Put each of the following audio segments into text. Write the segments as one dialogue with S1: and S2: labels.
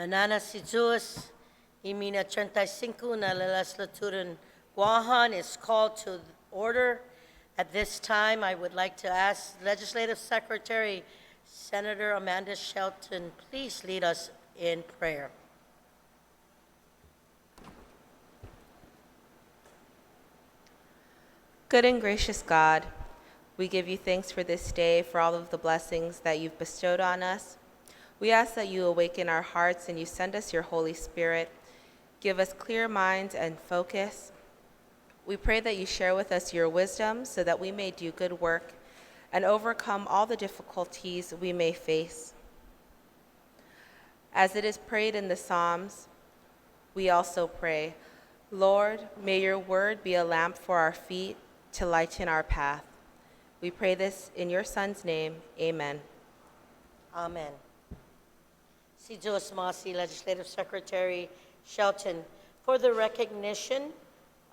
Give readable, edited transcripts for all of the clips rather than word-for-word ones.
S1: Manana si Zeus, Imina 35 na legislature Guahan is called to order. At this time, I would like to ask Legislative Secretary Senator Amanda Shelton, please lead us in prayer.
S2: Good and gracious God, we give you thanks for this day, for all of the blessings that you've bestowed on us. We ask that you awaken our hearts and you send us your Holy Spirit. Give us clear minds and focus. We pray that you share with us your wisdom so that we may do good work and overcome all the difficulties we may face. As it is prayed in the Psalms, we also pray, Lord, may your word be a lamp for our feet to lighten our path. We pray this in your Son's name, amen.
S1: Amen. Si Zeus Masi, Legislative Secretary Shelton, for the recognition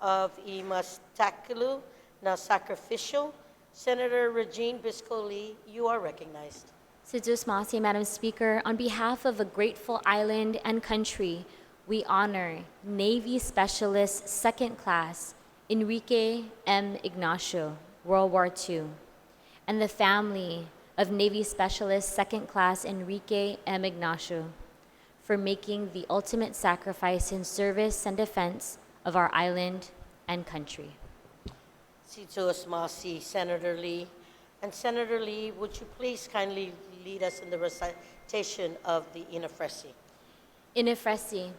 S1: of Imastakulu na sacrificial, Senator Regine Bisco-Lee, you are recognized.
S3: Sidus Masi, Madam Speaker, on behalf of a grateful island and country, we honor Navy Specialist Second Class Enrique M. Ignacio, World War II, and the family of Navy Specialist Second Class Enrique M. Ignacio for making the ultimate sacrifice in service and defense of our island and country.
S1: Si Zeus Masi, Senator Lee. And Senator Lee, would you please kindly lead us in the recitation of the Inafresi?
S3: Inafresi,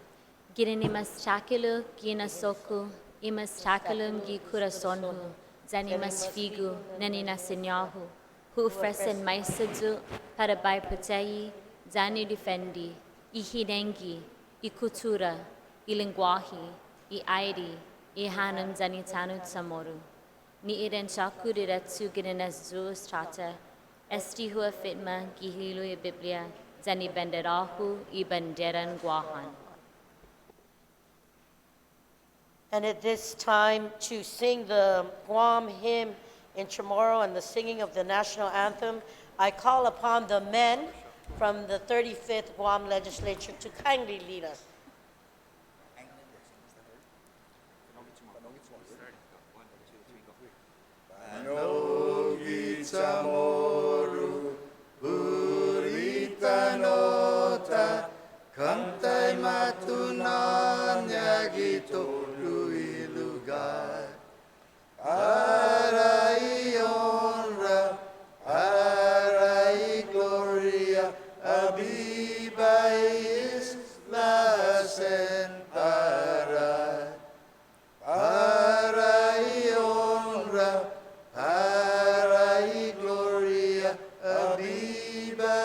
S3: Girinimas Chakulu, Gina Soku, Imas Chakulum Gi Kurasonhu, Zanimas Figu, Nanina Sinyahu, Hu Fresen Maisadzu, Parabai Putei, Zani Defendi, Ihidengi, Ikutura, Ilingwahi, Iairi, Ihanam Zanitanu Samoru. Ni iren Chakuriratsu Girinas Zeus Chata, Esti Hua Fitma, Gihilu Biblia, Zani Benderahu, Ibanderan Guahan.
S1: And at this time, to sing the Guam hymn in Chamorro and the singing of the national anthem, I call upon the men from the 35th Guam Legislature to kindly lead us.
S4: Manogi Chamorro, Purita Nota, Kantai Matunan Yagito. Arai honra, arai gloria, abiba islas en para. Arai honra, arai gloria, abiba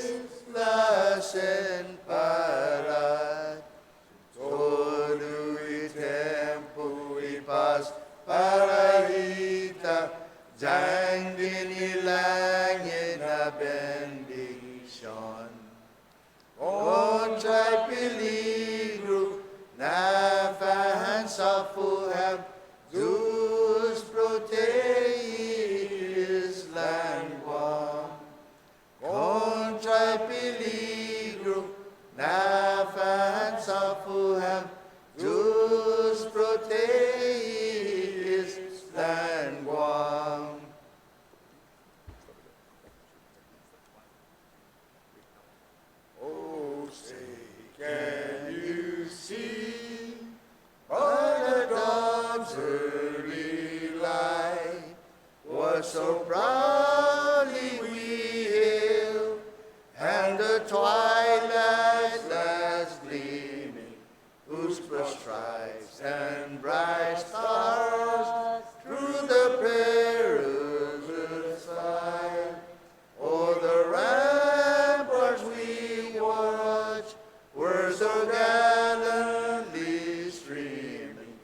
S4: islas en para. Todo y tempo y paz. Parahita, jangin ilangin na bendición. Contrai peligro, na fahan sa fuham, Deus proteis languam. Contrai peligro, na fahan sa fuham, Deus proteis and Guam. Oh, say, can you see by the dawn's early light was so proudly we hailed, and the twilight lies gleaming, whose stripes and bright stars through the perilous fight, o'er the ramparts we watch, were so gallantly streaming,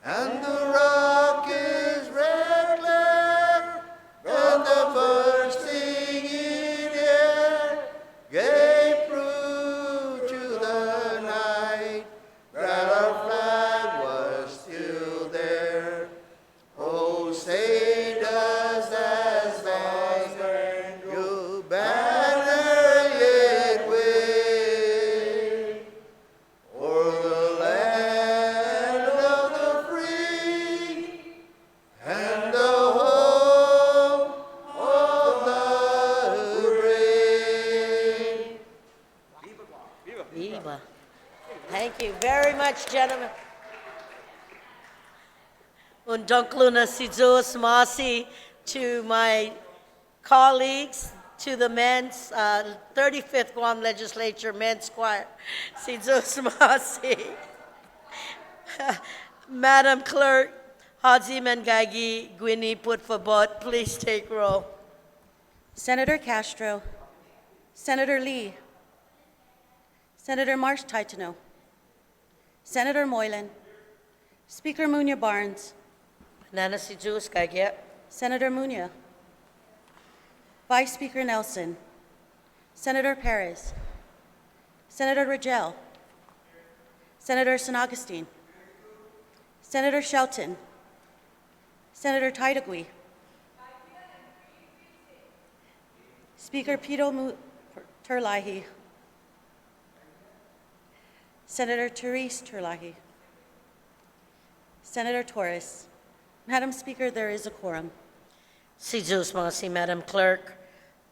S4: and the rocket's red glare, and the bursting in air, gave proof to the night that our flag was still there. Oh, say does that spangled banner yet wave?
S1: Viva. Thank you very much, gentlemen. Undunklu si Zeus Masi to my colleagues, to the men's 35th Guam Legislature Men's Choir. Si Zeus Masi. Madam Clerk, Haji Mengagi, Gwini Putfabot, please take roll.
S5: Senator Castro, Senator Lee, Senator Marsh Taitano, Senator Moylan, Speaker Munya Barnes,
S1: Nana si Zeus Kagya.
S5: Senator Munya, Vice Speaker Nelson, Senator Perez, Senator Rangel, Senator San Augustine, Senator Shelton, Senator Taitagui, Speaker Pito Turlahi, Senator Therese Turlahi, Senator Torres. Madam Speaker, there is a quorum.
S1: Si Zeus Masi, Madam Clerk.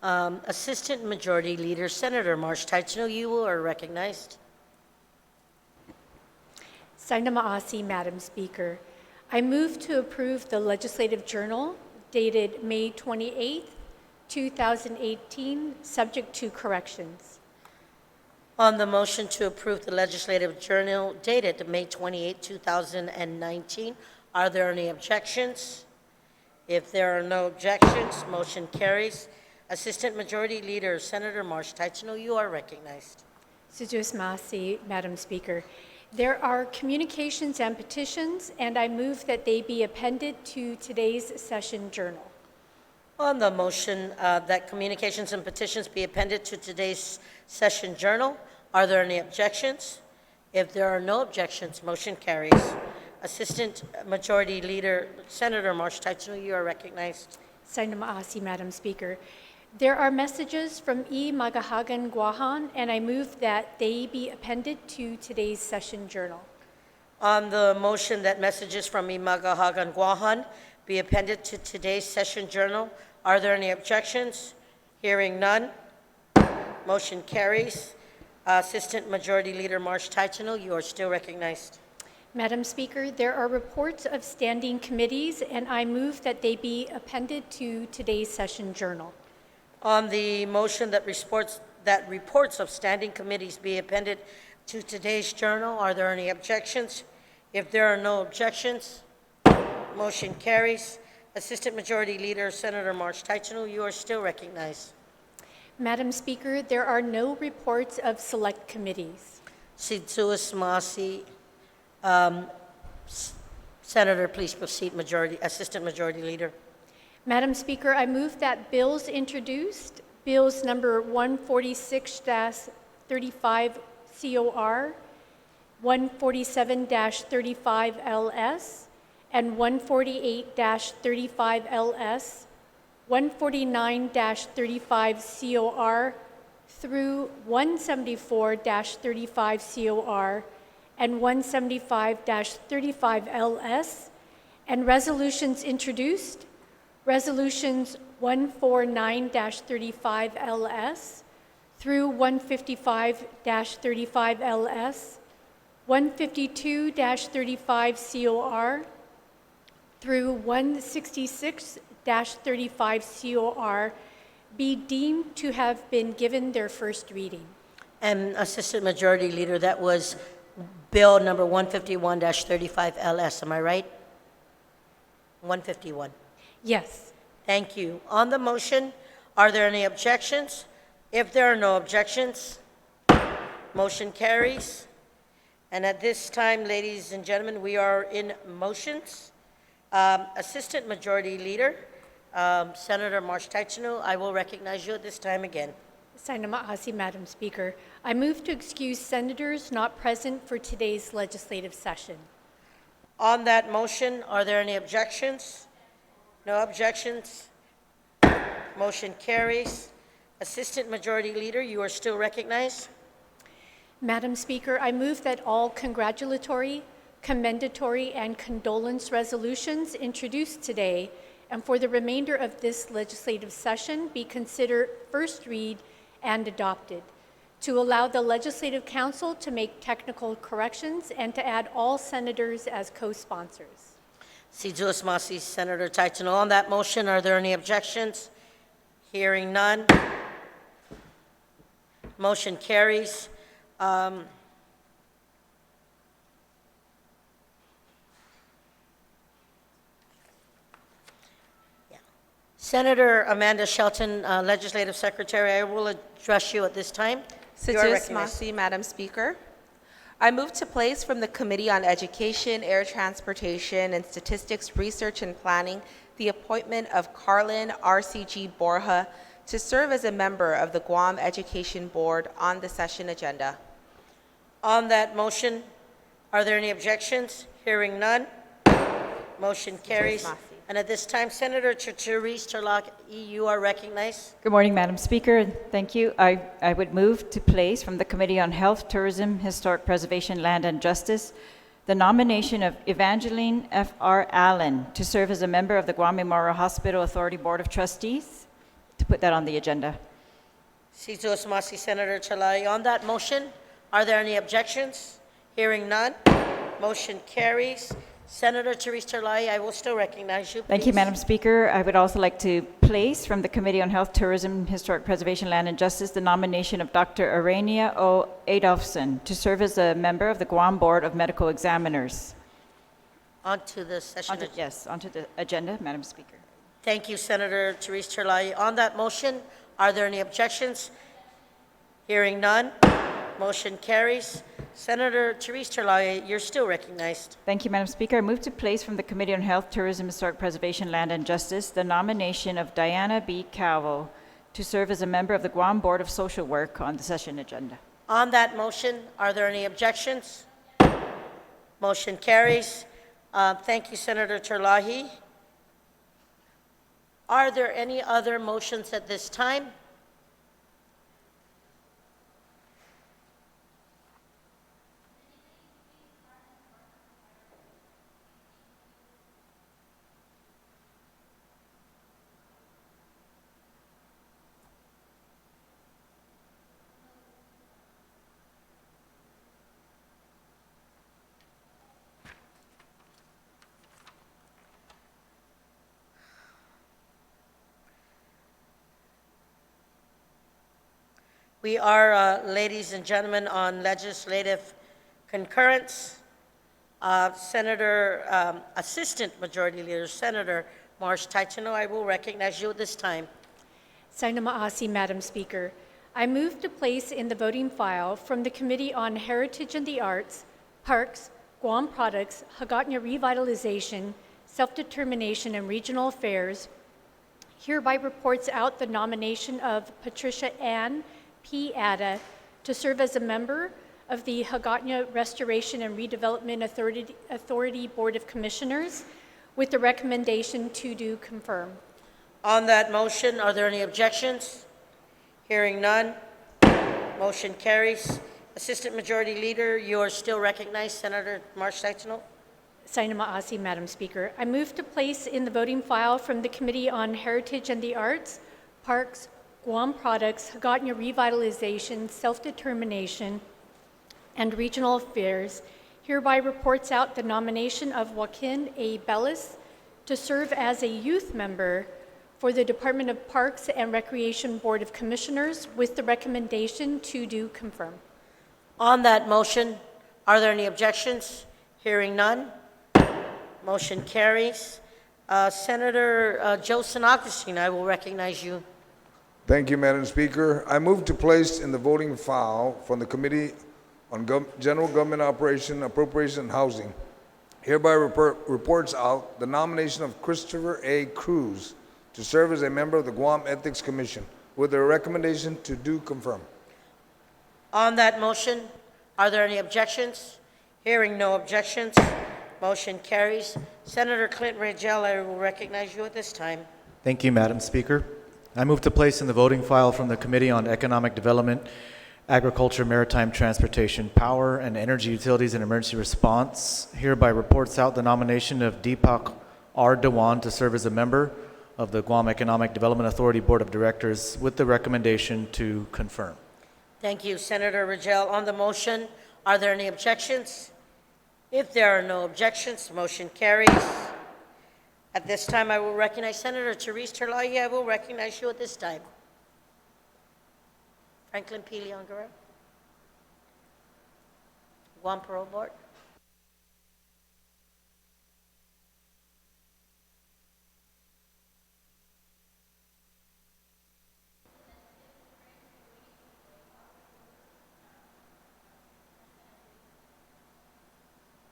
S1: Assistant Majority Leader Senator Marsh Taichno, you are recognized.
S6: Saina Maasi, Madam Speaker. I move to approve the Legislative Journal dated May 28, 2018, subject to corrections.
S1: On the motion to approve the Legislative Journal dated May 28, 2019, are there any objections? If there are no objections, motion carries. Assistant Majority Leader Senator Marsh Taichno, you are recognized.
S6: Sujus Maasi, Madam Speaker. There are communications and petitions, and I move that they be appended to today's session journal.
S1: On the motion that communications and petitions be appended to today's session journal, are there any objections? If there are no objections, motion carries. Assistant Majority Leader Senator Marsh Taichno, you are recognized.
S6: Saina Maasi, Madam Speaker. There are messages from E. Magahagan Guahan, and I move that they be appended to today's session journal.
S1: On the motion that messages from Imaga Hagan Guahan be appended to today's session journal, are there any objections? Hearing none, motion carries. Assistant Majority Leader Marsh Taichno, you are still recognized.
S6: Madam Speaker, there are reports of standing committees, and I move that they be appended to today's session journal.
S1: On the motion that reports of standing committees be appended to today's journal, are there any objections? If there are no objections, motion carries. Assistant Majority Leader Senator Marsh Taichno, you are still recognized.
S6: Madam Speaker, there are no reports of select committees.
S1: Sidsuas Masi, Senator, please proceed. Assistant Majority Leader.
S6: Madam Speaker, I move that bills introduced, bills number 146-35 COR, 147-35 LS, and 148-35 LS, 149-35 COR through 174-35 COR and 175-35 LS, and resolutions introduced, resolutions 149-35 LS through 155-35 LS, 152-35 COR through 166-35 COR be deemed to have been given their first reading.
S1: And Assistant Majority Leader, that was Bill number 151-35 LS, am I right? 151.
S6: Yes.
S1: Thank you. On the motion, are there any objections? If there are no objections, motion carries. And at this time, ladies and gentlemen, we are in motions. Assistant Majority Leader, Senator Marsh Taichno, I will recognize you at this time again.
S6: Saina Maasi, Madam Speaker. I move to excuse senators not present for today's legislative session.
S1: On that motion, are there any objections? No objections? Motion carries. Assistant Majority Leader, you are still recognized.
S6: Madam Speaker, I move that all congratulatory, commendatory, and condolence resolutions introduced today and for the remainder of this legislative session be considered first read and adopted. to allow the Legislative Council to make technical corrections and to add all senators as co-sponsors.
S1: Si Jules Masi, Senator Titano. On that motion, are there any objections? Hearing none. Motion carries. Senator Amanda Shelton, Legislative Secretary, I will address you at this time. You are
S2: Sejus
S1: recognized.
S2: Masi, Madam Speaker. I move to place from the Committee on Education, Air Transportation, and Statistics Research and Planning the appointment of Carlin RCG Borja to serve as a member of the Guam Education Board on the session agenda.
S1: On that motion, are there any objections? Hearing none. Motion carries.
S2: Masi.
S1: And at this time, Senator Therese Terlaki, you are recognized.
S7: Good morning, Madam Speaker. Thank you. I would move to place from the Committee on Health, Tourism, Historic Preservation, Land and Justice the nomination of Evangeline F.R. Allen to serve as a member of the Guam Memorial Hospital Authority Board of Trustees, to put that on the agenda.
S1: Si Jules Masi, Senator Chalai. On that motion, are there any objections? Hearing none. Motion carries. Senator Therese Terlaki, I will still recognize you.
S7: Thank you,
S1: please.
S7: Madam Speaker. I would also like to place from the Committee on Health, Tourism, Historic Preservation, Land and Justice the nomination of Dr. Arania O. Adolfson to serve as a member of the Guam Board of Medical Examiners.
S1: On to the session.
S7: Onto the agenda, Madam Speaker.
S1: Thank you, Senator Therese Terlaki. On that motion, are there any objections? Hearing none. Motion carries. Senator Therese Terlaki, you're still recognized.
S7: Thank you, Madam Speaker. I move to place from the Committee on Health, Tourism, Historic Preservation, Land and Justice the nomination of Diana B. Cowell to serve as a member of the Guam Board of Social Work on the session agenda.
S1: On that motion, are there any objections? Motion carries. Thank you, Senator Terlaki. Are there any other motions at this time? We are, ladies and gentlemen, on legislative concurrence. Assistant Majority Leader, Senator Marsh Titano, I will recognize you at this time.
S6: Saina Ma'asi, Madam Speaker. I move to place in the voting file from the Committee on Heritage and the Arts, Parks, Guam Products, Hagåtña Revitalization, Self-Determination and Regional Affairs, hereby reports out the nomination of Patricia Ann P. Ada to serve as a member of the Hagåtña Restoration and Redevelopment Authority Board of Commissioners with the recommendation to do confirm.
S1: On that motion, are there any objections? Hearing none, motion carries. Assistant Majority Leader, you are still recognized, Senator Marsh Titano.
S6: Saina Ma'asi, Madam Speaker. I move to place in the voting file from the Committee on Heritage and the Arts, Parks, Guam Products, Hagåtña Revitalization, Self-Determination, and Regional Affairs, hereby reports out the nomination of Joaquin A. Bellis to serve as a youth member for the Department of Parks and Recreation Board of Commissioners with the recommendation to do confirm.
S1: On that motion, are there any objections? Hearing none, motion carries. Senator Joseph Augustine, I will recognize you.
S4: Thank you, Madam Speaker. I move to place in the voting file from the Committee on General Government Operation, Appropriation, and Housing, hereby reports out the nomination of Christopher A. Cruz to serve as a member of the Guam Ethics Commission with a recommendation to do confirm.
S1: On that motion, are there any objections? Hearing no objections, motion carries. Senator Clinton Rangel, I will recognize you at this time.
S8: Thank you, Madam Speaker. I move to place in the voting file from the Committee on Economic Development, Agriculture, Maritime Transportation, Power, and Energy Utilities and Emergency Response, hereby reports out the nomination of Deepak R. Dewan to serve as a member of the Guam Economic Development Authority Board of Directors with the recommendation to confirm.
S1: Thank you, Senator Rangel. On the motion, are there any objections? If there are no objections, the motion carries. At this time, I will recognize Senator Therese Terlaje. I will recognize you at this time. Franklin P. Leon Guerrero. Guam Parole Board.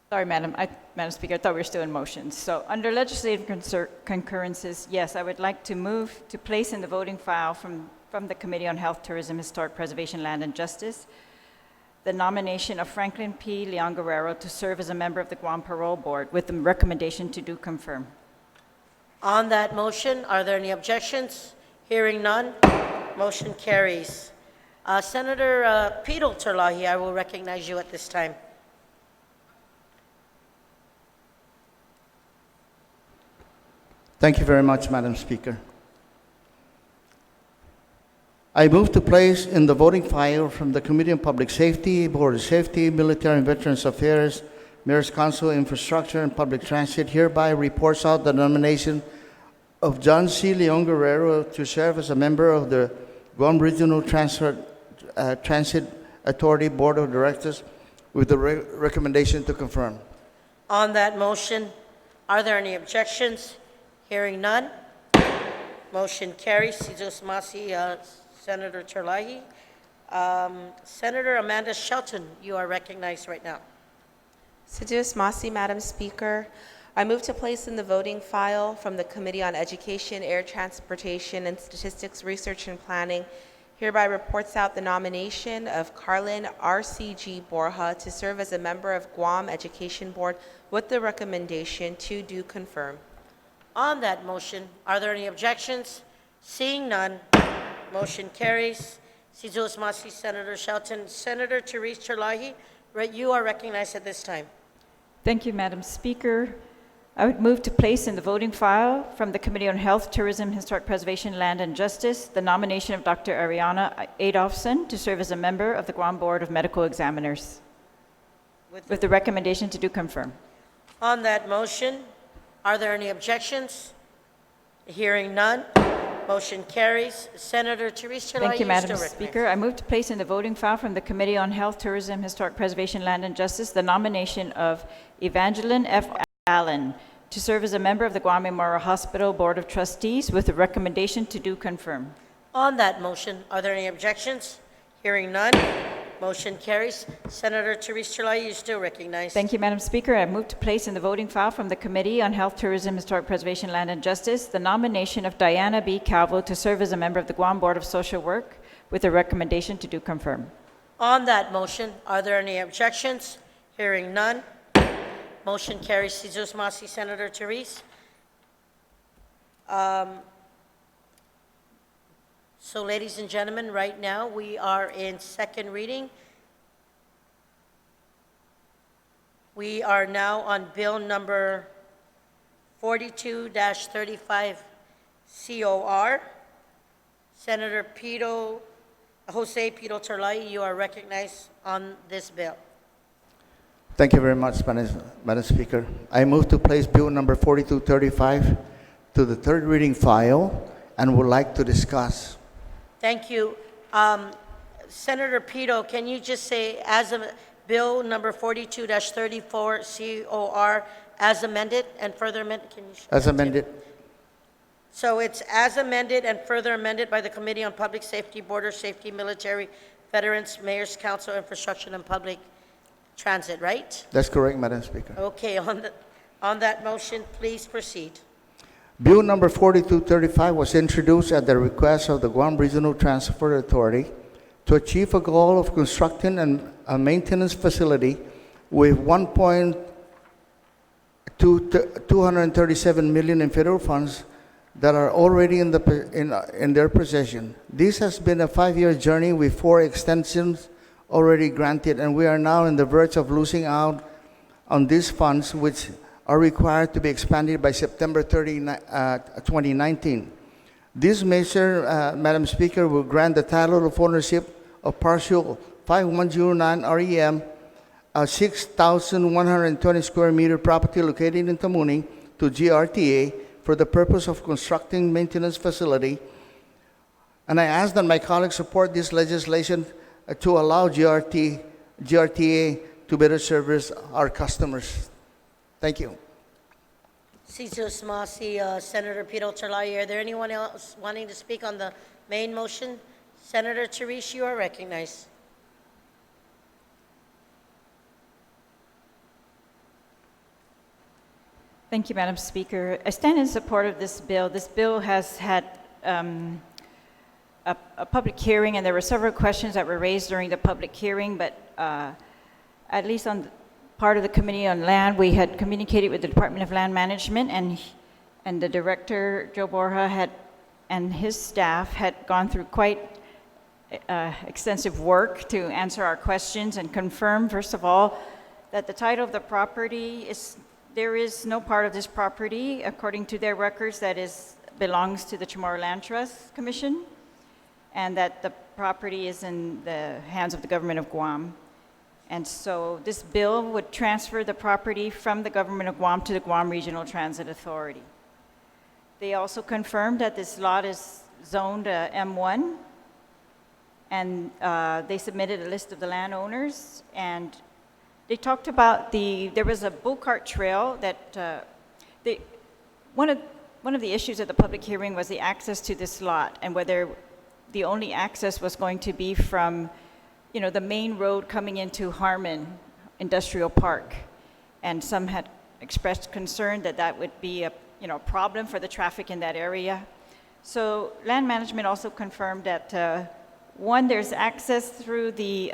S7: Sorry, Madam Speaker, I thought we were still in motion. So under legislative concurrences, yes, I would like to move to place in the voting file from the Committee on Health, Tourism, Historic Preservation, Land and Justice the nomination of Franklin P. Leon Guerrero to serve as a member of the Guam Parole Board with the recommendation to do confirm.
S1: On that motion, are there any objections? Hearing none, motion carries. Senator Pedro Terlaje, I will recognize you at this time.
S9: Thank you very much, Madam Speaker. I move to place in the voting file from the Committee on Public Safety, Board of Safety, Military and Veterans Affairs, Mayor's Council, Infrastructure and Public Transit hereby reports out the nomination of John C. Leon Guerrero to serve as a member of the Guam Regional Transit Authority Board of Directors with the recommendation to confirm.
S1: On that motion, are there any objections? Hearing none, motion carries. Sijos Masi, Senator Terlaje. Senator Amanda Shelton, you are recognized right now.
S2: Sedus Masi, Madam Speaker. I move to place in the voting file from the Committee on Education, Air Transportation, and Statistics, Research and Planning hereby reports out the nomination of Carlin RCG Borja to serve as a member of Guam Education Board with the recommendation to do confirm.
S1: On that motion, are there any objections? Seeing none, motion carries. Sijos Masi, Senator Shelton. Senator Therese Terlaje, you are recognized at this time.
S7: Thank you, Madam Speaker. I would move to place in the voting file from the Committee on Health, Tourism, Historic Preservation, Land and Justice the nomination of Dr. Ariana Adolfson to serve as a member of the Guam Board of Medical Examiners with the recommendation to do confirm.
S1: On that motion, are there any objections? Hearing none, motion carries. Senator Therese Terlaje,
S7: Thank you, Madam
S1: still
S7: Speaker. I move to place in the voting file from the Committee on Health, Tourism, Historic Preservation, Land and Justice the nomination of Evangeline F. Allen to serve as a member of the Guam Memorial Hospital Board of Trustees with the recommendation to do confirm.
S1: On that motion, are there any objections? Hearing none, motion carries. Senator Therese Terlaje, you still recognized.
S7: Thank you, Madam Speaker. I move to place in the voting file from the Committee on Health, Tourism, Historic Preservation, Land and Justice the nomination of Diana B. Calvo to serve as a member of the Guam Board of Social Work with a recommendation to do confirm.
S1: On that motion, are there any objections? Hearing none, motion carries. Sijos Masi, Senator Therese. So, ladies and gentlemen, right now we are in second reading. We are now on bill number 42-35 COR. Senator Jose Pedro Terlaje, you are recognized on this bill.
S9: Thank you very much, Madam Speaker. I move to place Bill number 4235 to the third reading file and would like to discuss.
S1: Thank you. Senator Pedro, can you just say, as a bill number 42-34 COR, as amended and further amended? Can you
S9: As amended.
S1: So it's as amended and further amended by the Committee on Public Safety, Border Safety, Military, Veterans, Mayor's Council, Infrastructure and Public Transit, right?
S9: That's correct, Madam Speaker.
S1: Okay, on that motion, please proceed.
S9: Bill number 4235 was introduced at the request of the Guam Regional Transport Authority to achieve a goal of constructing a maintenance facility with $237 million in federal funds that are already in their possession. This has been a 5-year journey with 4 extensions already granted, and we are now on the verge of losing out on these funds, which are required to be expanded by September 30, 2019. This measure, Madam Speaker, will grant the title of ownership of partial 5109 REM, a 6,120 square meter property located in Tamuning to GRTA for the purpose of constructing maintenance facility. And I ask that my colleagues support this legislation to allow GRTA to better service our customers. Thank you.
S1: Cesar Smasi, Senator Pito Chalayi. Are there anyone else wanting to speak on the main motion? Senator Therese, you are recognized.
S7: Thank you, Madam Speaker. I stand in support of this bill. This bill has had a public hearing, and there were several questions that were raised during the public hearing, but at least on the part of the Committee on Land, we had communicated with the Department of Land Management, and the Director, Joe Borja, and his staff had gone through quite extensive work to answer our questions and confirm, first of all, that the title of the property there is no part of this property, according to their records, that belongs to the Chamorro Land Trust Commission, and that the property is in the hands of the government of Guam. And so this bill would transfer the property from the government of Guam to the Guam Regional Transit Authority. They also confirmed that this lot is zoned M1, and they submitted a list of the landowners, and they talked about there was a bull cart trail that one of the issues at the public hearing was the access to this lot, and whether the only access was going to be from the main road coming into Harmon Industrial Park. And some had expressed concern that that would be a problem for the traffic in that area. So Land Management also confirmed that one, there's access through the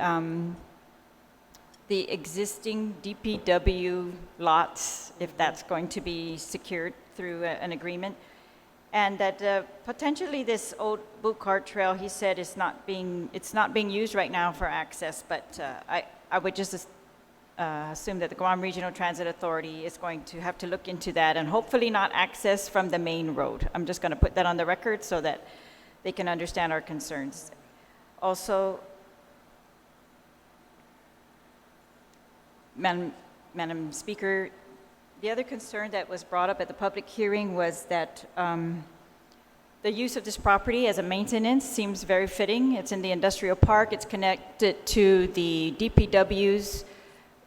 S7: existing DPW lots, if that's going to be secured through an agreement, and that potentially this old boot cart trail, he said, it's not being used right now for access, but I would just assume that the Guam Regional Transit Authority is going to have to look into that and hopefully not access from the main road. I'm just going to put that on the record so that they can understand our concerns. Also, Madam Speaker, the other concern that was brought up at the public hearing was that the use of this property as a maintenance seems very fitting. It's in the industrial park. It's connected to the DPW's,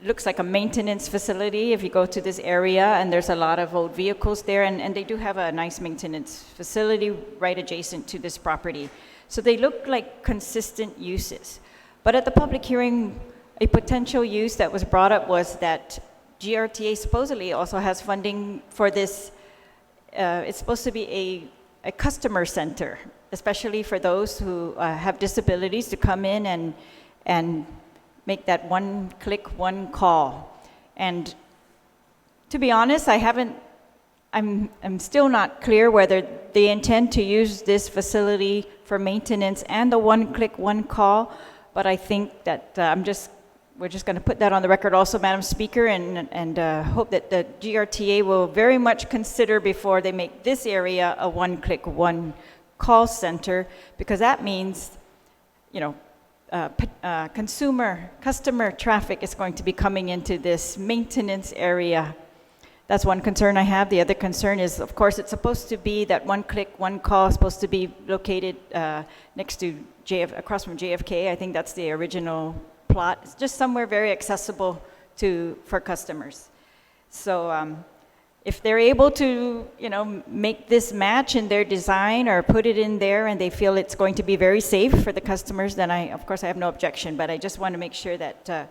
S7: looks like a maintenance facility if you go to this area, and there's a lot of old vehicles there, and they do have a nice maintenance facility right adjacent to this property. So they look like consistent uses. But at the public hearing, a potential use that was brought up was that GRTA supposedly also has funding for this. It's supposed to be a customer center, especially for those who have disabilities, to come in and make that one click, one call. And to be honest, I'm still not clear whether they intend to use this facility for maintenance and the one click, one call, but I think that we're just going to put that on the record also, Madam Speaker, and hope that the GRTA will very much consider before they make this area a one-click, one-call center, because that means, customer traffic is going to be coming into this maintenance area. That's one concern I have. The other concern is, of course, it's supposed to be that one-click, one-call is supposed to be located next to across from JFK. I think that's the original plot. It's just somewhere very accessible for customers. So if they're able to, make this match in their design or put it in there and they feel it's going to be very safe for the customers, then of course I have no objection, but I just want to make sure that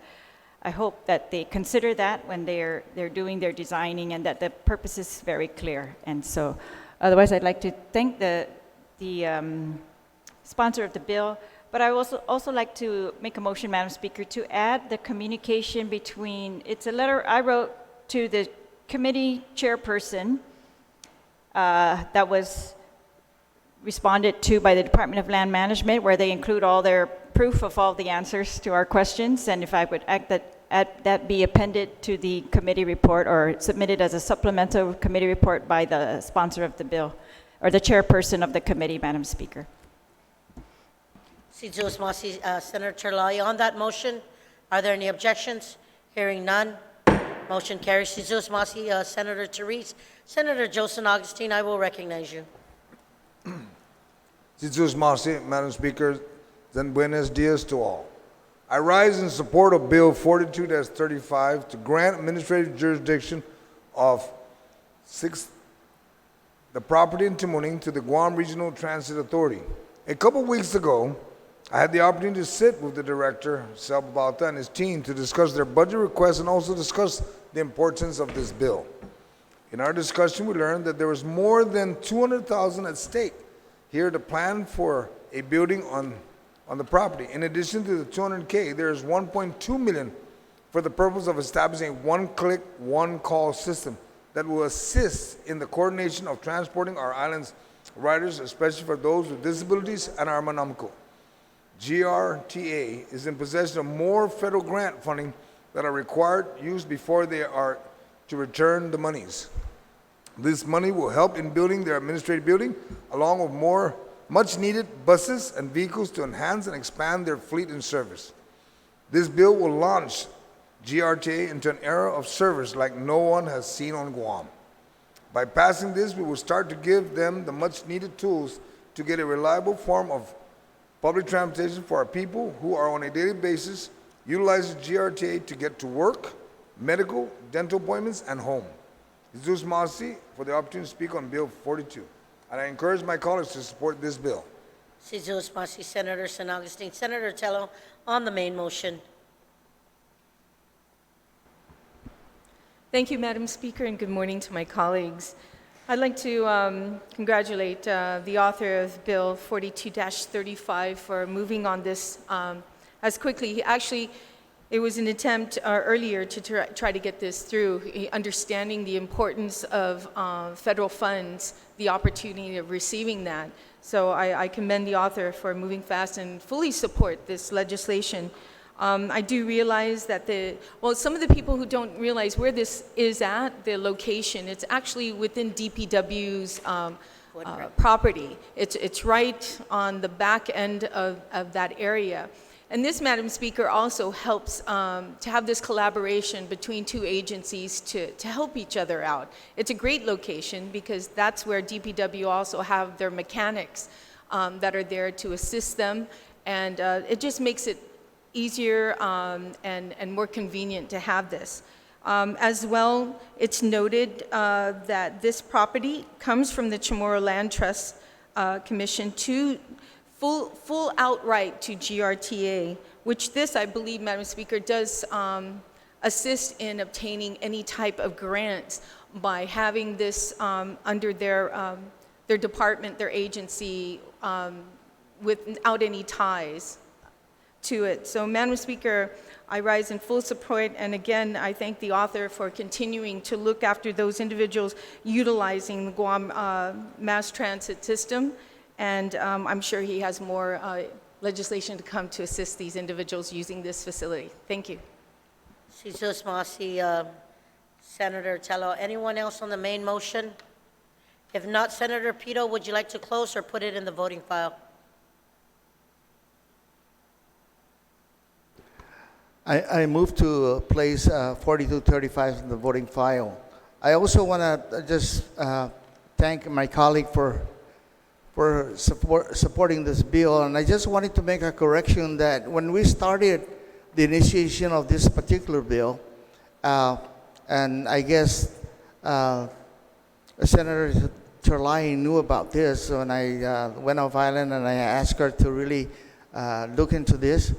S7: I hope that they consider that when they're doing their designing, and that the purpose is very clear. And so otherwise I'd like to thank the sponsor of the bill. But I also like to make a motion, Madam Speaker, to add the communication between, it's a letter I wrote to the committee chairperson that was responded to by the Department of Land Management, where they include all their proof of all the answers to our questions, and if I would that be appended to the committee report or submitted as a supplemental committee report by the sponsor of the bill, or the chairperson of the committee, Madam Speaker.
S1: Si Jules Masi, Senator Terlalia. On that motion, are there any objections? Hearing none, motion carries. Si Jules Masi, Senator Therese. Senator Joseph Augustine, I will recognize you.
S4: Jesus Masi, Madam Speaker, then buenos dias to all. I rise in support of Bill 42-35 to grant administrative jurisdiction of the property in Timuning to the Guam Regional Transit Authority. A couple weeks ago, I had the opportunity to sit with the director, Sal Babalta, and his team to discuss their budget requests and also discuss the importance of this bill. In our discussion, we learned that there was more than $200,000 at stake here to plan for a building on the property. In addition to the $200K, there is $1.2 million for the purpose of establishing a one-click, one-call system that will assist in the coordination of transporting our island's riders, especially for those with disabilities and our manamko. GRTA is in possession of more federal grant funding that are required used before they are to return the monies. This money will help in building their administrative building, along with more much-needed buses and vehicles to enhance and expand their fleet and service. This bill will launch GRTA into an era of service like no one has seen on Guam. By passing this, we will start to give them the much-needed tools to get a reliable form of public transportation for our people who are on a daily basis utilizing GRTA to get to work, medical, dental appointments, and home. Jesus Masi for the opportunity to speak on Bill 42. And I encourage my colleagues to support this bill.
S1: Si Jules Masi, Senator San Augustine. Senator Tello, on the main motion.
S10: Thank you, Madam Speaker, and good morning to my colleagues. I'd like to congratulate the author of Bill 42-35 for moving on this as quickly. Actually, it was an attempt earlier to try to get this through, understanding the importance of federal funds, the opportunity of receiving that. So I commend the author for moving fast and fully support this legislation. I do realize that some of the people who don't realize where this is at, the location, it's actually within DPW's property. It's right on the back end of that area. And this, Madam Speaker, also helps to have this collaboration between two agencies to help each other out. It's a great location because that's where DPW also have their mechanics that are there to assist them. And it just makes it easier and more convenient to have this. As well, it's noted that this property comes from the Chamorro Land Trust Commission to full outright to GRTA, which this, I believe, Madam Speaker, does assist in obtaining any type of grants by having this under their department, their agency, without any ties to it. So, Madam Speaker, I rise in full support, and again, I thank the author for continuing to look after those individuals utilizing the Guam mass transit system. And I'm sure he has more legislation to come to assist these individuals using this facility. Thank you.
S1: Si Jules Masi, Senator Tello. Anyone else on the main motion? If not, Senator Pito, would you like to close or put it in the voting file?
S9: I move to place 4235 in the voting file. I also want to just thank my colleague for supporting this bill, and I just wanted to make a correction that when we started the initiation of this particular bill, and I guess Senator Terlain knew about this when I went off island and I asked her to really look into this.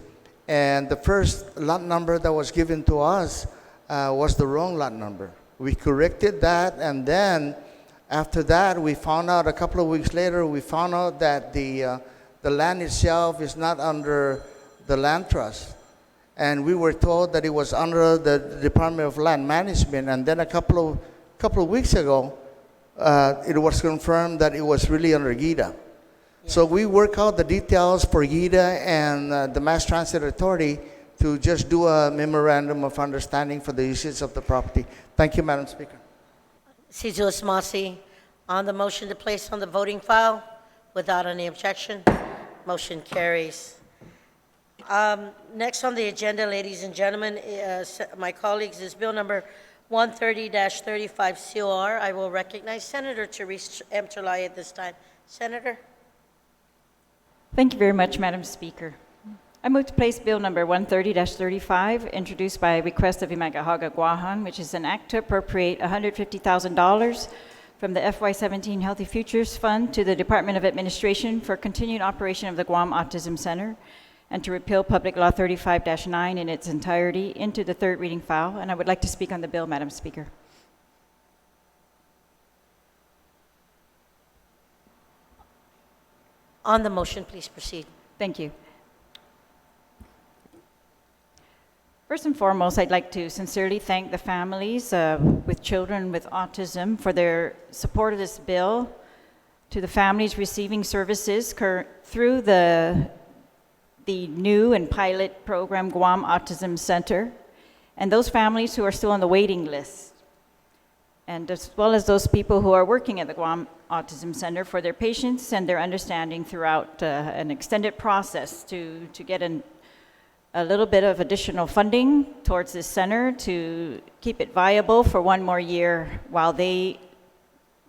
S9: And the first lot number that was given to us was the wrong lot number. We corrected that, and then after that, we found out a couple of weeks later, we found out that the land itself is not under the land trust. And we were told that it was under the Department of Land Management. And then a couple of weeks ago, it was confirmed that it was really under GIDA. So we work out the details for GIDA and the Mass Transit Authority to just do a memorandum of understanding for the usage of the property. Thank you, Madam Speaker.
S1: Si Jules Masi, on the motion to place on the voting file, without any objection, motion carries. Next on the agenda, ladies and gentlemen, my colleagues, is Bill number 130-35 COR. I will recognize Senator Therese M. Chalayi at this time. Senator?
S7: Thank you very much, Madam Speaker. I move to place Bill number 130-35, introduced by request of Imagahaga Guahan, which is an act to appropriate $150,000 from the FY17 Healthy Futures Fund to the Department of Administration for continued operation of the Guam Autism Center, and to repeal Public Law 35-9 in its entirety into the third reading file. And I would like to speak on the bill, Madam Speaker.
S1: On the motion, please proceed.
S7: Thank you. First and foremost, I'd like to sincerely thank the families with children with autism for their support of this bill, to the families receiving services through the new and pilot program Guam Autism Center, and those families who are still on the waiting list, and as well as those people who are working at the Guam Autism Center for their patience and their understanding throughout an extended process to get a little bit of additional funding towards this center to keep it viable for one more year while they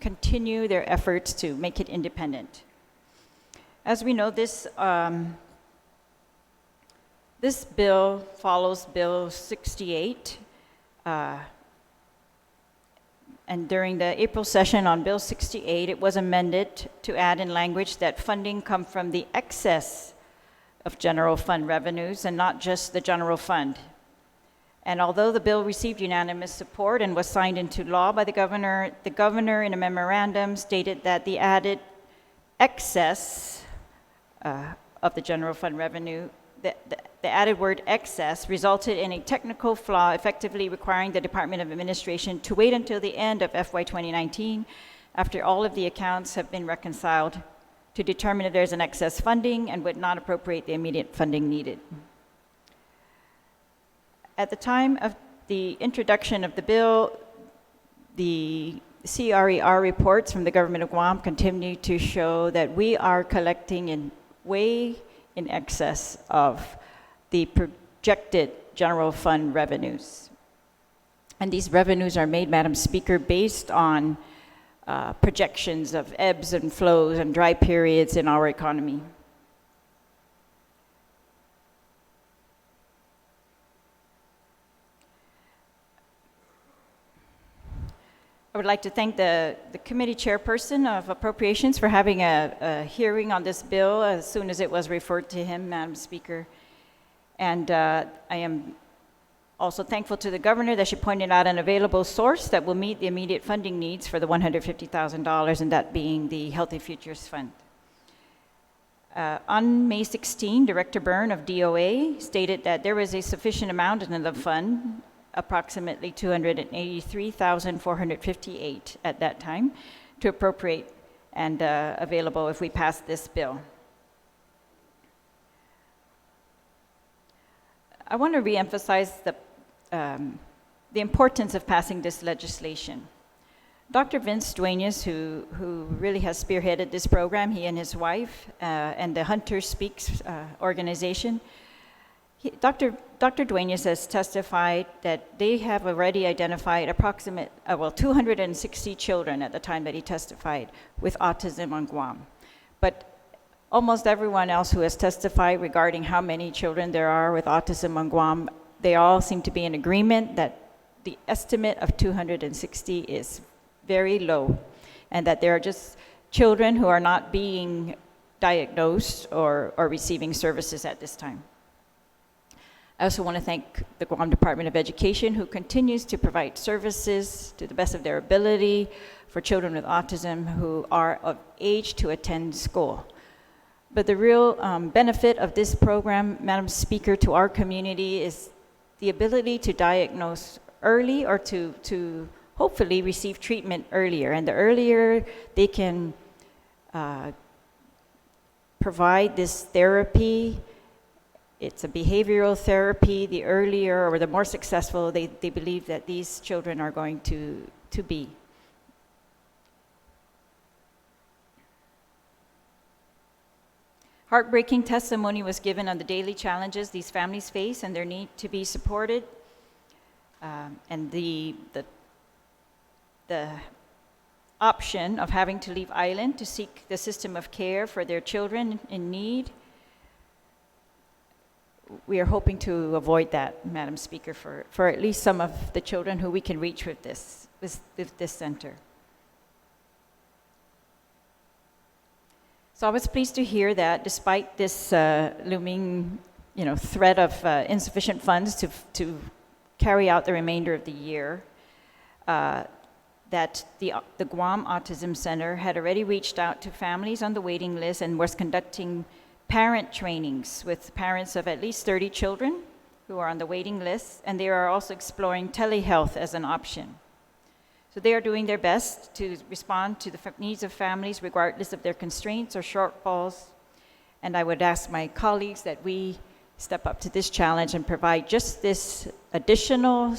S7: continue their efforts to make it independent. As we know, this bill follows Bill 68, and during the April session on Bill 68, it was amended to add in language that funding come from the excess of general fund revenues and not just the general fund. And although the bill received unanimous support and was signed into law by the governor in a memorandum stated that the added excess of the general fund revenue, the added word excess resulted in a technical flaw effectively requiring the Department of Administration to wait until the end of FY 2019 after all of the accounts have been reconciled to determine if there's an excess funding and would not appropriate the immediate funding needed. At the time of the introduction of the bill, the CRER reports from the government of Guam continue to show that we are collecting way in excess of the projected general fund revenues. And these revenues are made, Madam Speaker, based on projections of ebbs and flows and dry periods in our economy. I would like to thank the committee chairperson of appropriations for having a hearing on this bill as soon as it was referred to him, Madam Speaker. And I am also thankful to the governor that she pointed out an available source that will meet the immediate funding needs for the $150,000, and that being the Healthy Futures Fund. On May 16, Director Byrne of DOA stated that there was a sufficient amount in the fund, approximately $283,458 at that time, to appropriate and available if we pass this bill. I want to reemphasize the importance of passing this legislation. Dr. Vince Duenas, who really has spearheaded this program, he and his wife, and the Hunter Speaks organization, Dr. Duenas has testified that they have already identified 260 children at the time that he testified with autism on Guam. But almost everyone else who has testified regarding how many children there are with autism on Guam, they all seem to be in agreement that the estimate of 260 is very low, and that there are just children who are not being diagnosed or receiving services at this time. I also want to thank the Guam Department of Education, who continues to provide services to the best of their ability for children with autism who are of age to attend school. But the real benefit of this program, Madam Speaker, to our community is the ability to diagnose early or to hopefully receive treatment earlier. And the earlier they can provide this therapy, it's a behavioral therapy, the earlier or the more successful they believe that these children are going to be. Heartbreaking testimony was given on the daily challenges these families face and their need to be supported, and the option of having to leave island to seek the system of care for their children in need. We are hoping to avoid that, Madam Speaker, for at least some of the children who we can reach with this center. So I was pleased to hear that despite this looming, threat of insufficient funds to carry out the remainder of the year, that the Guam Autism Center had already reached out to families on the waiting list and was conducting parent trainings with parents of at least 30 children who are on the waiting list, and they are also exploring telehealth as an option. So they are doing their best to respond to the needs of families regardless of their constraints or shortfalls. And I would ask my colleagues that we step up to this challenge and provide just this additional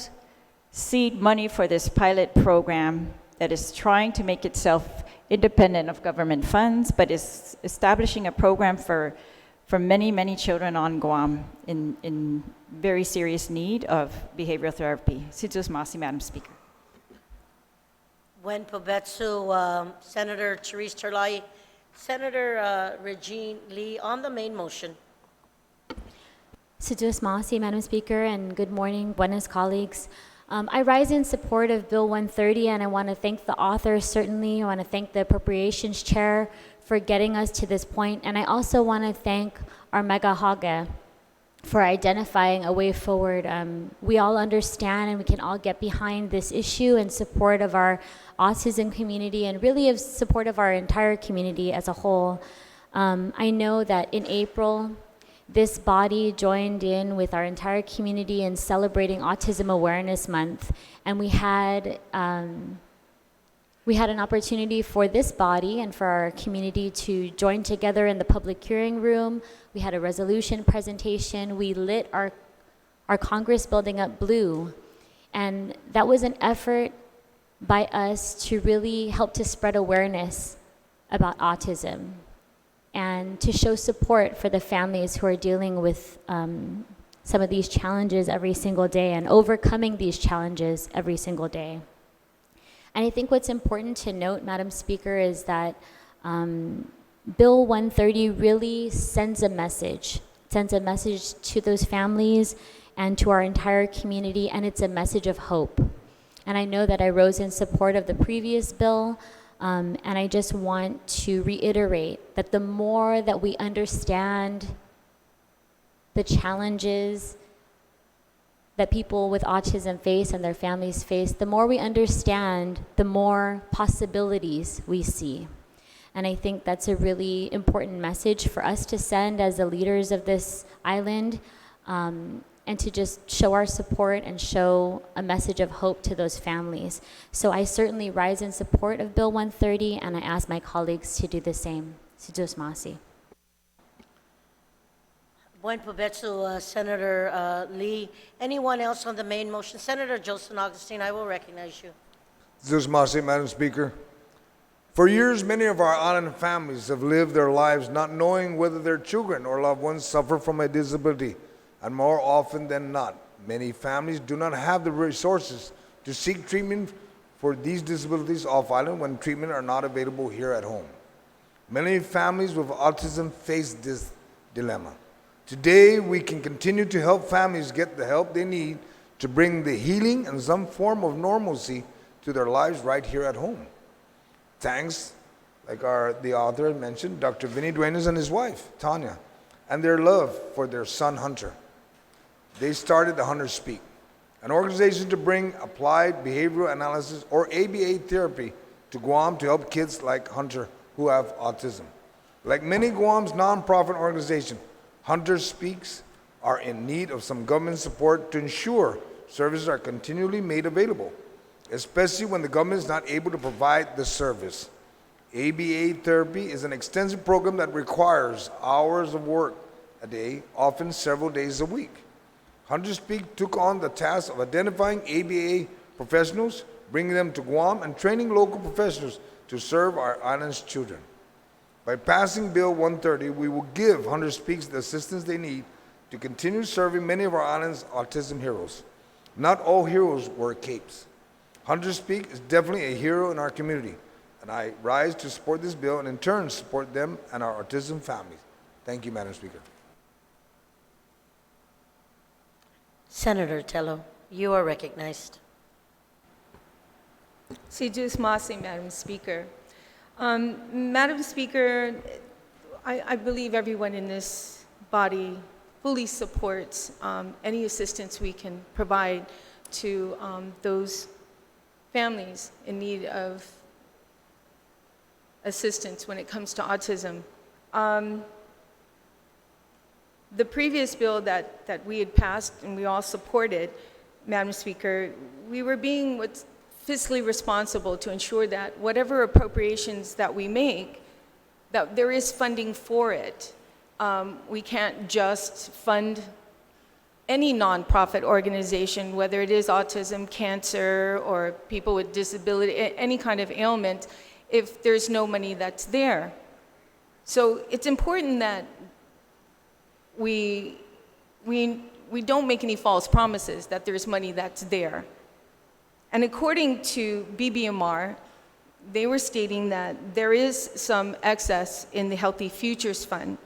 S7: seed money for this pilot program that is trying to make itself independent of government funds, but is establishing a program for many, many children on Guam in very serious need of behavioral therapy. Sidus Masi, Madam Speaker.
S1: Gwen Pobetsu, Senator Therese Terlai, Senator Regine Lee on the main motion.
S3: Sidus Masi, Madam Speaker, and good morning, buenas colleagues. I rise in support of Bill 130, and I want to thank the authors, certainly. I want to thank the Appropriations Chair for getting us to this point, and I also want to thank our Mega Haga for identifying a way forward. We all understand and we can all get behind this issue in support of our autism community and really in support of our entire community as a whole. I know that in April, this body joined in with our entire community in celebrating Autism Awareness Month, and we had an opportunity for this body and for our community to join together in the public hearing room. We had a resolution presentation. We lit our Congress building up blue, and that was an effort by us to really help to spread awareness about autism and to show support for the families who are dealing with some of these challenges every single day and overcoming these challenges every single day. And I think what's important to note, Madam Speaker, is that Bill 130 really sends a message to those families and to our entire community, and it's a message of hope. And I know that I rose in support of the previous bill, and I just want to reiterate that the more that we understand the challenges that people with autism face and their families face, the more we understand, the more possibilities we see. And I think that's a really important message for us to send as the leaders of this island, and to just show our support and show a message of hope to those families. So I certainly rise in support of Bill 130, and I ask my colleagues to do the same. Sidus Masi.
S1: Gwen Pobetsu, Senator Lee. Anyone else on the main motion? Senator Joseph Augustine, I will recognize you.
S4: Zeus Masi, Madam Speaker. For years, many of our island families have lived their lives not knowing whether their children or loved ones suffer from a disability. And more often than not, many families do not have the resources to seek treatment for these disabilities off island when treatment are not available here at home. Many families with autism face this dilemma. Today, we can continue to help families get the help they need to bring the healing and some form of normalcy to their lives right here at home. Thanks, like the author mentioned, Dr. Vinny Duenas and his wife, Tanya, and their love for their son, Hunter. They started the Hunter Speak, an organization to bring applied behavioral analysis or ABA therapy to Guam to help kids like Hunter who have autism. Like many Guam's nonprofit organizations, Hunter Speaks are in need of some government support to ensure services are continually made available, especially when the government is not able to provide the service. ABA therapy is an extensive program that requires hours of work a day, often several days a week. Hunter Speak took on the task of identifying ABA professionals, bringing them to Guam, and training local professionals to serve our island's children. By passing Bill 130, we will give Hunter Speaks the assistance they need to continue serving many of our island's autism heroes. Not all heroes wear capes. Hunter Speak is definitely a hero in our community, and I rise to support this bill and in turn support them and our autism families. Thank you, Madam Speaker.
S1: Senator Tello, you are recognized.
S10: Sijus Masi, Madam Speaker. Madam Speaker, I believe everyone in this body fully supports any assistance we can provide to those families in need of assistance when it comes to autism. The previous bill that we had passed and we all supported, Madam Speaker, we were being what's fiscally responsible to ensure that whatever appropriations that we make, that there is funding for it. We can't just fund any nonprofit organization, whether it is autism, cancer, or people with disability, any kind of ailment, if there's no money that's there. So it's important that we don't make any false promises that there's money that's there. And according to BBMR, they were stating that there is some excess in the Healthy Futures Fund.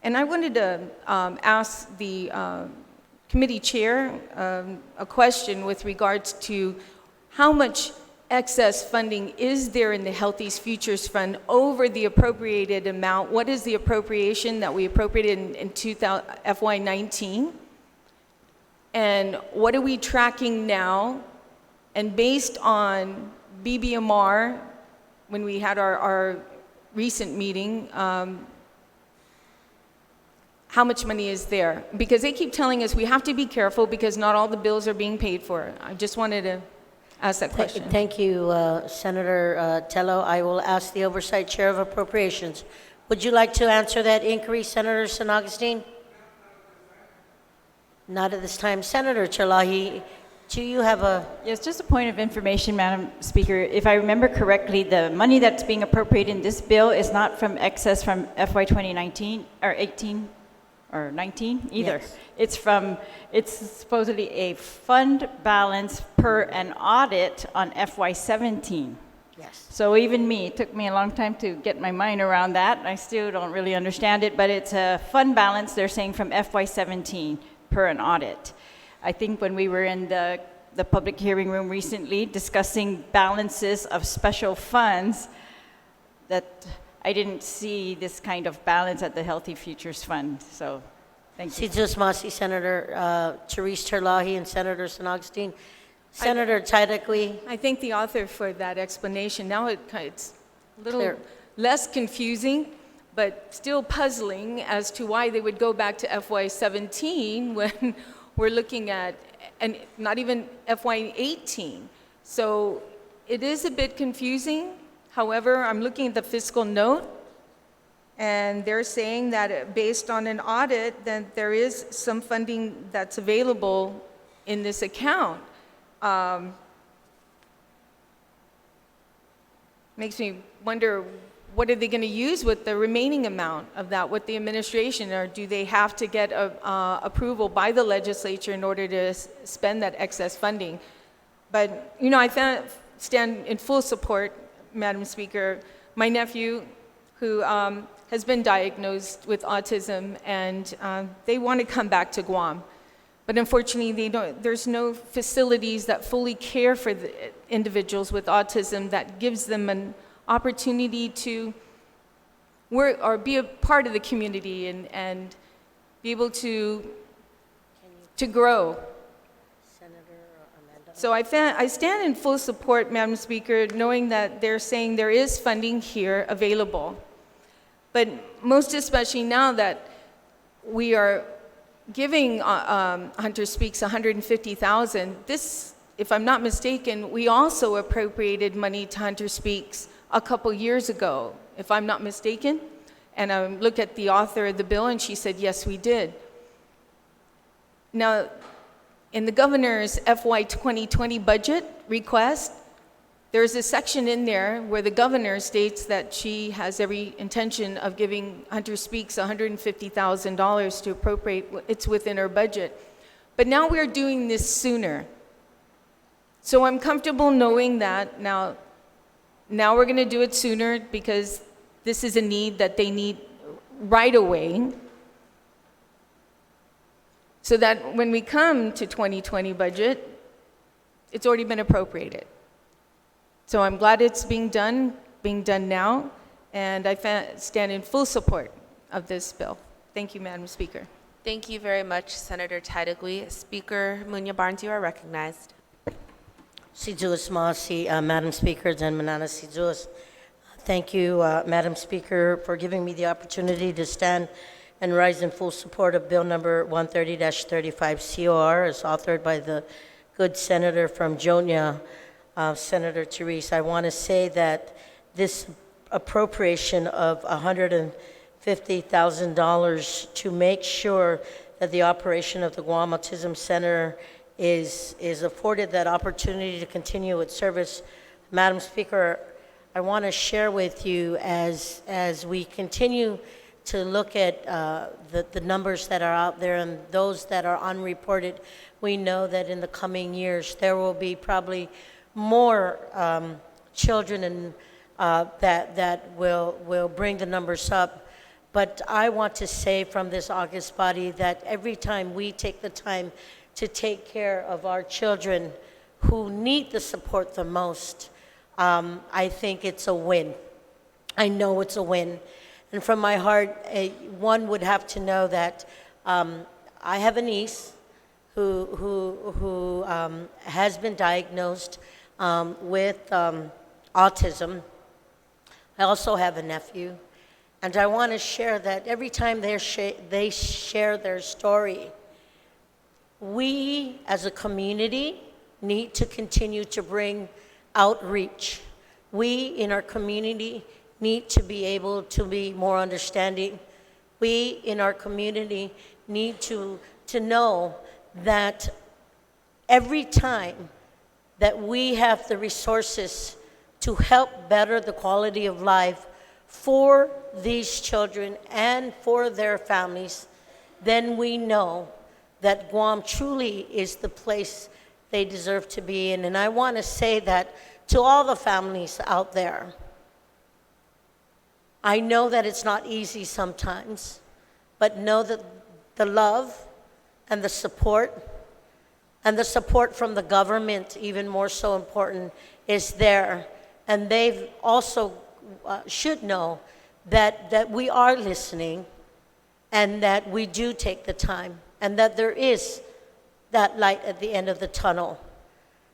S10: And I wanted to ask the committee chair a question with regards to how much excess funding is there in the Healthy Futures Fund over the appropriated amount? What is the appropriation that we appropriated in FY19? And what are we tracking now? And based on BBMR, when we had our recent meeting, how much money is there? Because they keep telling us we have to be careful because not all the bills are being paid for. I just wanted to ask that question.
S1: Thank you, Senator Tello. I will ask the Oversight Chair of Appropriations. Would you like to answer that inquiry, Senator San Augustine? Not at this time. Senator Chalahi, do you have a...
S7: Yes, just a point of information, Madam Speaker. If I remember correctly, the money that's being appropriated in this bill is not from excess from FY 2019 or 18 or 19 either.
S1: Yes.
S7: It's supposedly a fund balance per an audit on FY 17.
S1: Yes.
S7: So even me, it took me a long time to get my mind around that. I still don't really understand it, but it's a fund balance, they're saying, from FY 17 per an audit. I think when we were in the public hearing room recently discussing balances of special funds, that I didn't see this kind of balance at the Healthy Futures Fund. So, thank you.
S1: Sijus Masi, Senator Therese Terlahi, and Senator San Augustine. Senator Taitakwi.
S10: I thank the author for that explanation. Now it's a little
S1: Clear.
S10: less confusing, but still puzzling as to why they would go back to FY17 when we're looking at, and not even FY18. So it is a bit confusing. However, I'm looking at the fiscal note, and they're saying that based on an audit, then there is some funding that's available in this account. Makes me wonder, what are they going to use with the remaining amount of that with the administration, or do they have to get approval by the legislature in order to spend that excess funding? But, you know, I stand in full support, Madam Speaker. My nephew, who has been diagnosed with autism, and they want to come back to Guam. But unfortunately, there's no facilities that fully care for the individuals with autism that gives them an opportunity to work or be a part of the community and be able to grow. So I stand in full support, Madam Speaker, knowing that they're saying there is funding here available. But most especially now that we are giving Hunter Speaks $150,000, this, if I'm not mistaken, we also appropriated money to Hunter Speaks a couple years ago, if I'm not mistaken. And I looked at the author of the bill, and she said, yes, we did. Now, in the governor's FY 2020 budget request, there's a section in there where the governor states that she has every intention of giving Hunter Speaks $150,000 to appropriate. It's within her budget. But now we're doing this sooner. So I'm comfortable knowing that now we're going to do it sooner because this is a need that they need right away. So that when we come to 2020 budget, it's already been appropriated. So I'm glad it's being done now, and I stand in full support of this bill. Thank you, Madam Speaker.
S2: Thank you very much, Senator Titagui. Speaker Munya Barnes, you are recognized.
S1: Sijuos Masi, Madam Speaker, and Manana Sijuos. Thank you, Madam Speaker, for giving me the opportunity to stand and rise in full support of Bill number 130-35 COR, as authored by the good senator from Jonia, Senator Therese. I want to say that this appropriation of $150,000 to make sure that the operation of the Guam Autism Center is afforded that opportunity to continue its service. Madam Speaker, I want to share with you as we continue to look at the numbers that are out there and those that are unreported. We know that in the coming years there will be probably more children and that will bring the numbers up. But I want to say from this august body that every time we take the time to take care of our children who need the support the most, I think it's a win. I know it's a win. And from my heart, one would have to know that I have a niece who has been diagnosed with autism. I also have a nephew. And I want to share that every time they share their story, we as a community need to continue to bring outreach. We in our community need to be able to be more understanding. We in our community need to know that every time that we have the resources to help better the quality of life for these children and for their families, then we know that Guam truly is the place they deserve to be in. And I want to say that to all the families out there, I know that it's not easy sometimes, but know that the love and the support from the government, even more so important, is there. And they also should know that we are listening and that we do take the time and that there is that light at the end of the tunnel.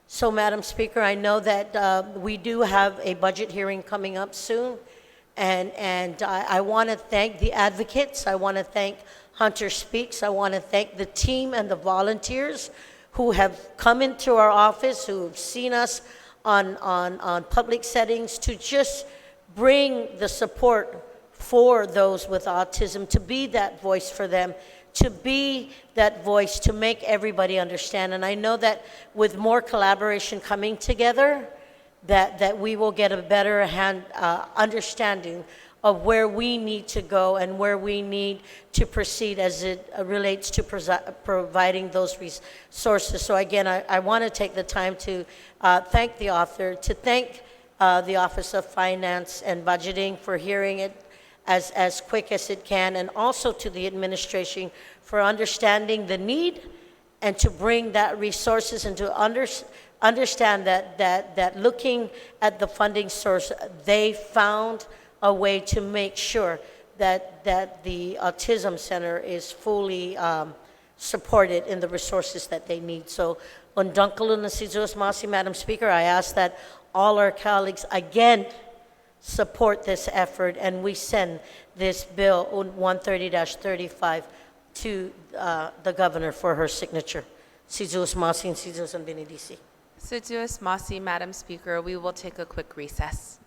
S1: So, Madam Speaker, I know that we do have a budget hearing coming up soon, and I want to thank the advocates. I want to thank Hunter Speaks. I want to thank the team and the volunteers who have come into our office, who have seen us on public settings to just bring the support for those with autism, to be that voice for them, to be that voice to make everybody understand. And I know that with more collaboration coming together, that we will get a better understanding of where we need to go and where we need to proceed as it relates to providing those resources. So again, I want to take the time to thank the author, to thank the Office of Finance and Budgeting for hearing it as quick as it can, and also to the administration for understanding the need and to bring that resources and to understand that looking at the funding source, they found a way to make sure that the Autism Center is fully supported in the resources that they need. So, on Dunkalun Nasijuos Masi, Madam Speaker, I ask that all our colleagues again support this effort, and we send this bill 130-35 to the governor for her signature. Sijuos Masi and Sijuos and Benedisi.
S2: Sijuos Masi, Madam Speaker, we will take a quick recess.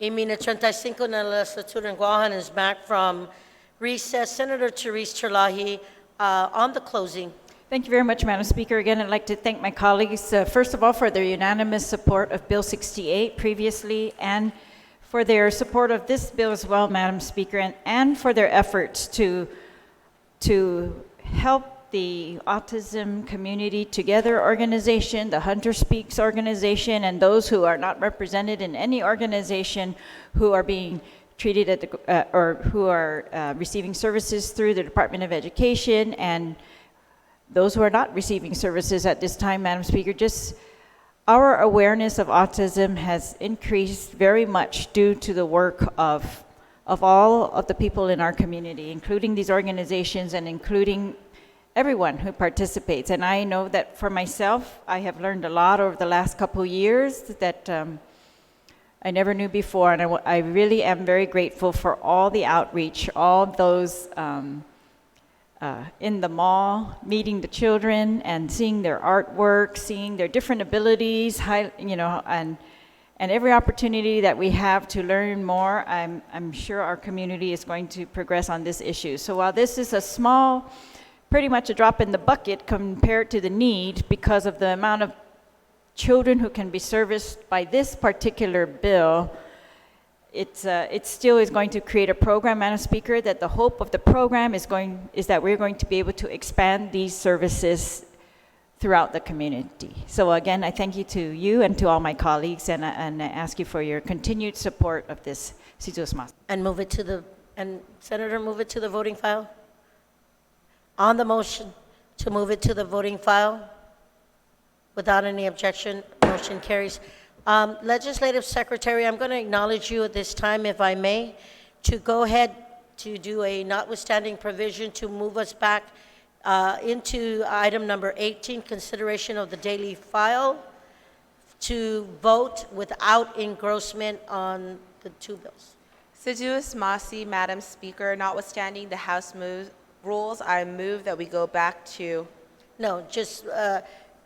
S1: y mina 35 na legislature in Guam is back from recess. Senator Therese Terlahi, on the closing.
S7: Thank you very much, Madam Speaker. Again, I'd like to thank my colleagues, first of all, for their unanimous support of Bill 68 previously, and for their support of this bill as well, Madam Speaker, and for their efforts to help the Autism Community Together organization, the Hunter Speaks organization, and those who are not represented in any organization who are being treated at the, or who are receiving services through the Department of Education, and those who are not receiving services at this time, Madam Speaker. Just our awareness of autism has increased very much due to the work of all of the people in our community, including these organizations and including everyone who participates. And I know that for myself, I have learned a lot over the last couple years that I never knew before, and I really am very grateful for all the outreach, all those in the mall, meeting the children and seeing their artwork, seeing their different abilities, and every opportunity that we have to learn more, I'm sure our community is going to progress on this issue. So while this is a small, pretty much a drop in the bucket compared to the need because of the amount of children who can be serviced by this particular bill, it still is going to create a program, Madam Speaker, that the hope of the program is that we're going to be able to expand these services throughout the community. So again, I thank you to you and to all my colleagues, and I ask you for your continued support of this.
S1: And move it to the, and Senator, move it to the voting file. On the motion to move it to the voting file, without any objection, motion carries. Legislative Secretary, I'm going to acknowledge you at this time, if I may, to go ahead to do a notwithstanding provision to move us back into item number 18, consideration of the daily file, to vote without engrossment on the two bills.
S2: Sedulous Masi, Madam Speaker, notwithstanding the House rules, I move that we go back to...
S1: No, just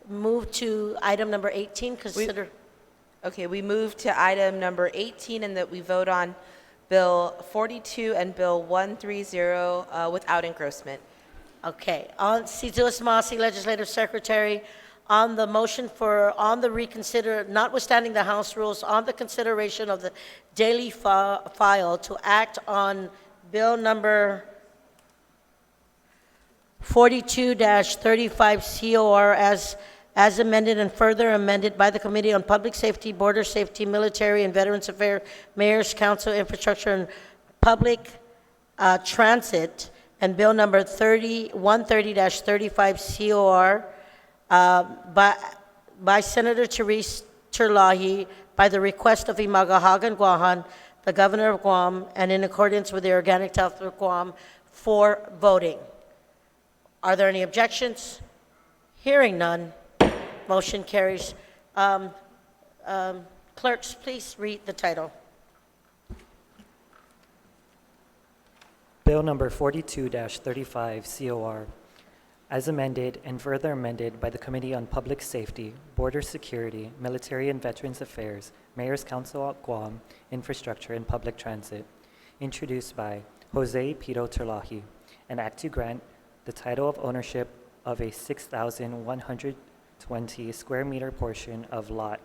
S1: move to item number 18, consider...
S2: Okay, we move to item number 18 and that we vote on Bill 42 and Bill 130 without engrossment.
S1: Okay, on Sedulous Masi, Legislative Secretary, on the motion on the reconsider, notwithstanding the House rules, on the consideration of the daily file to act on Bill number 42-35 COR as amended and further amended by the Committee on Public Safety, Border Safety, Military and Veterans Affairs, Mayor's Council, Infrastructure and Public Transit, and Bill number 130-35 COR by Senator Therese Terlahi by the request of Imagahagan Guahan, the Governor of Guam, and in accordance with the Organic Health of Guam, for voting. Are there any objections? Hearing none, motion carries. Clerks, please read the title.
S11: Bill number 42-35 COR, as amended and further amended by the Committee on Public Safety, Border Security, Military and Veterans Affairs, Mayor's Council at Guam, Infrastructure and Public Transit, introduced by Jose Pito Terlahi, an act to grant the title of ownership of a 6,120 square meter portion of Lot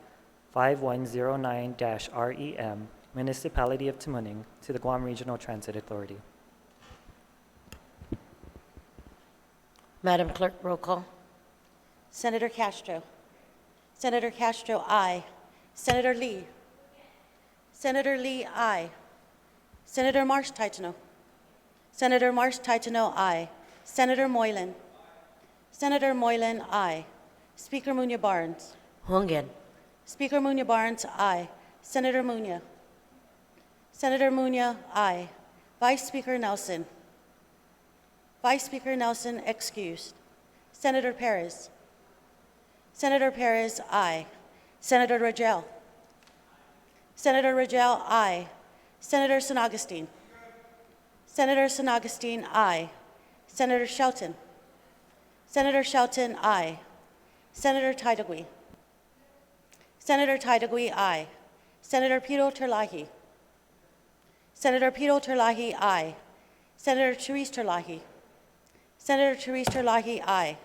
S11: 5109-REM, Municipality of Tamuning, to the Guam Regional Transit Authority.
S1: Madam Clerk, roll call.
S5: Senator Castro. Senator Castro, aye. Senator Lee. Senator Lee, aye. Senator Marsh-Titano. Senator Marsh-Titano, aye. Senator Moylan. Senator Moylan, aye. Speaker Muñoz-Barnes.
S1: Hungan.
S5: Speaker Muñoz-Barnes, aye. Senator Muñoz. Senator Muñoz, aye. Vice Speaker Nelson. Vice Speaker Nelson, excused. Senator Perez. Senator Perez, aye. Senator Rangel. Senator Rangel, aye. Senator San Agustin. Senator San Agustin, aye. Senator Shelton. Senator Shelton, aye. Senator Taitagui. Senator Taitagui, aye. Senator Pito Terlahi. Senator Pito Terlahi, aye. Senator Therese Terlahi. Senator Therese Terlahi, aye.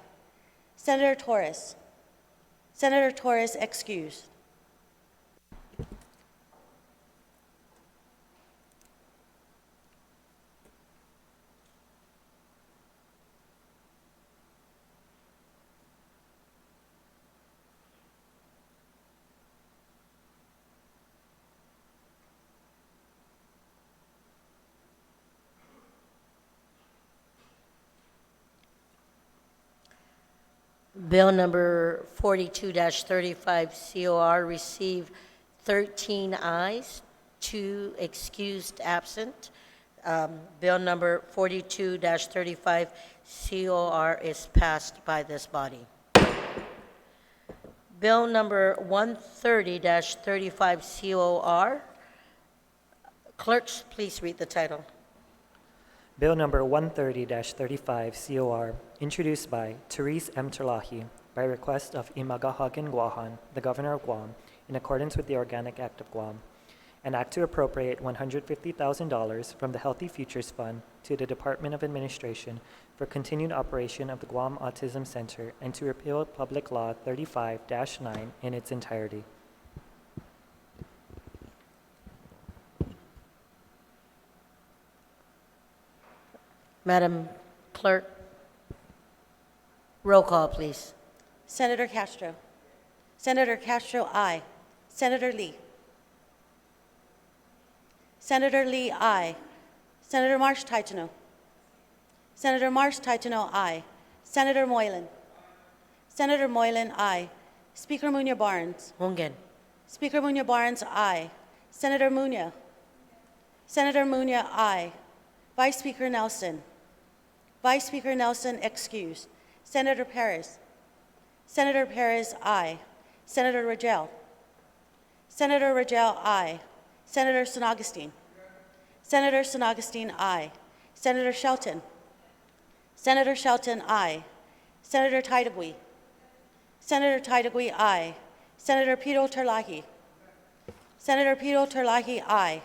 S5: Senator Torres. Senator Torres excused.
S1: Bill number 42-35 COR received 13 ayes, 2 excused absent. Bill number 42-35 COR is passed by this body. Bill number 130-35 COR. Clerks, please read the title.
S11: Bill number 130-35 COR, introduced by Therese M. Terlahi, by request of Imagahagan Guahan, the Governor of Guam, in accordance with the Organic Act of Guam, an act to appropriate $150,000 from the Healthy Futures Fund to the Department of Administration for continued operation of the Guam Autism Center and to repeal Public Law 35-9 in its entirety.
S1: Madam Clerk, roll call, please.
S5: Senator Castro. Senator Castro, aye. Senator Lee. Senator Lee, aye. Senator Marsh Taitano. Senator Marsh Taitano, aye. Senator Moylan. Senator Moylan, aye. Speaker Munya Barnes.
S1: Hungen.
S5: Speaker Munya Barnes, aye. Senator Munya. Senator Munya, aye. Vice Speaker Nelson. Vice Speaker Nelson excused. Senator Perez. Senator Perez, aye. Senator Rangel. Senator Rangel, aye. Senator San Augustine. Senator San Augustine, aye. Senator Shelton. Senator Shelton, aye. Senator Taitagui. Senator Taitagui, aye. Senator Pito Terlahi. Senator Pito Terlahi, aye.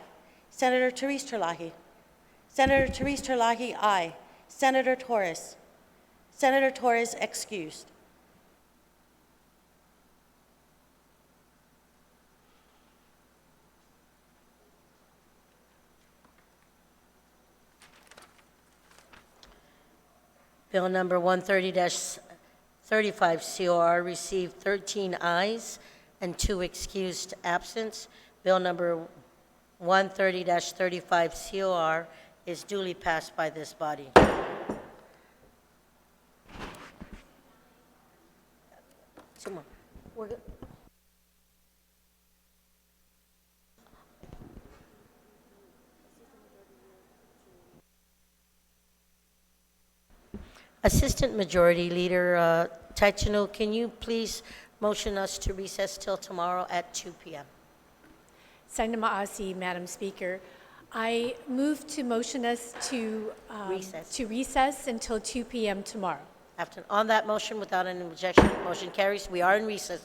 S5: Senator Therese Terlahi. Senator Therese Terlahi, aye. Senator Torres. Senator Torres excused.
S1: Bill number 130-35 COR received 13 ayes and 2 excused absence. Bill number 130-35 COR is duly passed by this body. Two more. We're good. Assistant Majority Leader Taitano, can you please motion us to recess till tomorrow at 2 p.m.?
S6: Senator Maasi, Madam Speaker. I move to motion us to recess until 2 p.m. tomorrow.
S1: On that motion, without an objection, motion carries. We are in recess